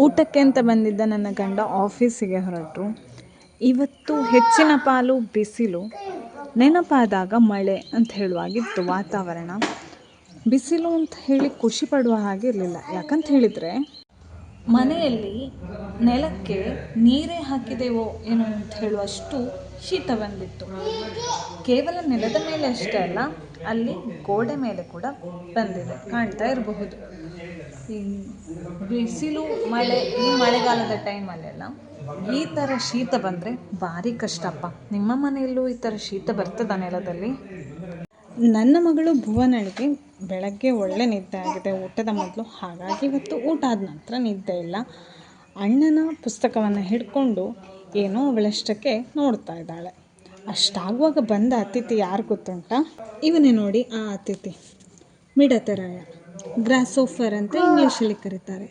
ಊಟಕ್ಕೆ ಅಂತ ಬಂದಿದ್ದ ನನ್ನ ಗಂಡ ಆಫೀಸಿಗೆ ಹೊರಟರು. ಇವತ್ತು ಹೆಚ್ಚಿನ ಪಾಲು ಬಿಸಿಲು, ನೆನಪಾದಾಗ ಮಳೆ ಅಂತ ಹೇಳುವಾಗಿತ್ತು ವಾತಾವರಣ. ಬಿಸಿಲು ಅಂತ ಹೇಳಿ ಖುಷಿ ಪಡುವ ಹಾಗೆ ಇರಲಿಲ್ಲ. ಯಾಕಂತ ಹೇಳಿದರೆ ಮನೆಯಲ್ಲಿ ನೆಲಕ್ಕೆ ನೀರೇ ಹಾಕಿದೆವೋ ಏನೋ ಅಂತ ಹೇಳುವಷ್ಟು ಶೀತ ಬಂದಿತ್ತು. ಕೇವಲ ನೆಲದ ಮೇಲೆ ಅಷ್ಟೇ ಅಲ್ಲ, ಅಲ್ಲಿ ಗೋಡೆ ಮೇಲೆ ಕೂಡ ಬಂದಿದೆ, ಕಾಣ್ತಾ ಇರಬಹುದು. ಈ ಬಿಸಿಲು ಮಳೆ ಈ ಮಳೆಗಾಲದ ಟೈಮಲ್ಲೆಲ್ಲ ಈ ಥರ ಶೀತ ಬಂದರೆ ಭಾರಿ ಕಷ್ಟಪ್ಪ. ನಿಮ್ಮ ಮನೆಯಲ್ಲೂ ಈ ಥರ ಶೀತ ಬರ್ತದ ನೆಲದಲ್ಲಿ? ನನ್ನ ಮಗಳು ಭುವನಳಿಗೆ ಬೆಳಗ್ಗೆ ಒಳ್ಳೆ ನಿದ್ದೆ ಆಗಿದೆ ಊಟದ ಮೊದಲು. ಹಾಗಾಗಿ ಇವತ್ತು ಊಟ ಆದ ನಂತರ ನಿದ್ದೆ ಇಲ್ಲ. ಅಣ್ಣನ ಪುಸ್ತಕವನ್ನು ಹಿಡ್ಕೊಂಡು ಏನೋ ಅವಳಷ್ಟಕ್ಕೆ ನೋಡ್ತಾ ಇದ್ದಾಳೆ. ಅಷ್ಟಾಗುವಾಗ ಬಂದ ಅತಿಥಿ ಯಾರು ಗೊತ್ತುಂಟ? ಇವನೇ ನೋಡಿ ಆ ಅತಿಥಿ, ಮಿಡತೆರಾಯ. ಗ್ರಾಸೋಫರ್ ಅಂತ ಇಂಗ್ಲೀಷಲ್ಲಿ ಕರೀತಾರೆ.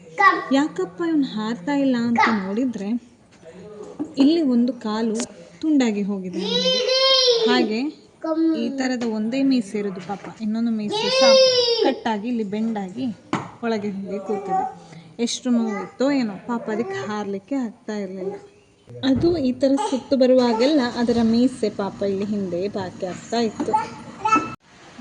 ಯಾಕಪ್ಪ ಇವನು ಹಾರ್ತಾ ಇಲ್ಲ ಅಂತ ನೋಡಿದರೆ ಇಲ್ಲಿ ಒಂದು ಕಾಲು ತುಂಡಾಗಿ ಹೋಗಿದೆ. ಹಾಗೆ ಈ ಥರದ ಒಂದೇ ಮೀಸೆ ಇರೋದು ಪಾಪ, ಇನ್ನೊಂದು ಮೀಸೆ ಸಹ ಕಟ್ಟಾಗಿ ಇಲ್ಲಿ ಬೆಂಡಾಗಿ ಒಳಗೆ ಹೋಗಿ ಕೂತಿದೆ. ಎಷ್ಟು ನೋವಿತ್ತೋ ಏನೋ ಪಾಪ, ಅದಕ್ಕೆ ಹಾರಲಿಕ್ಕೆ ಆಗ್ತಾ ಇರಲಿಲ್ಲ. ಅದು ಈ ಥರ ಸುತ್ತು ಬರುವಾಗೆಲ್ಲ ಅದರ ಮೀಸೆ ಪಾಪ ಇಲ್ಲಿ ಹಿಂದೆ ಬಾಕಿ ಆಗ್ತಾ ಇತ್ತು.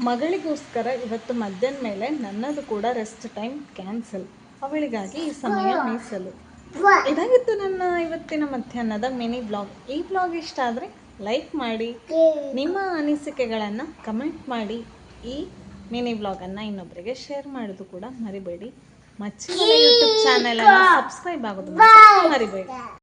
ಮಗಳಿಗೋಸ್ಕರ ಇವತ್ತು ಮಧ್ಯಾಹ್ನ ಮೇಲೆ ನನ್ನದು ಕೂಡ ರೆಸ್ಟ್ ಟೈಮ್ ಕ್ಯಾನ್ಸಲ್. ಅವಳಿಗಾಗಿ ಈ ಸಮಯ ಮೀಸಲು. ಇದಾಗಿತ್ತು ನನ್ನ ಇವತ್ತಿನ ಮಧ್ಯಾಹ್ನದ ಮಿನಿ ಬ್ಲಾಗ್. ಈ ಬ್ಲಾಗ್ ಇಷ್ಟ ಆದರೆ ಲೈಕ್ ಮಾಡಿ, ನಿಮ್ಮ ಅನಿಸಿಕೆಗಳನ್ನು ಕಮೆಂಟ್ ಮಾಡಿ. ಈ ಮಿನಿ ಬ್ಲಾಗನ್ನು ಇನ್ನೊಬ್ಬರಿಗೆ ಶೇರ್ ಮಾಡೋದು ಕೂಡ ಮರಿಬೇಡಿ. ಮಚ್ಚಿ ಯೂಟ್ಯೂಬ್ ಚಾನೆಲನ್ನು ಸಬ್ಸ್ಕ್ರೈಬ್ ಆಗೋದು ಮರಿಬೇಡಿ.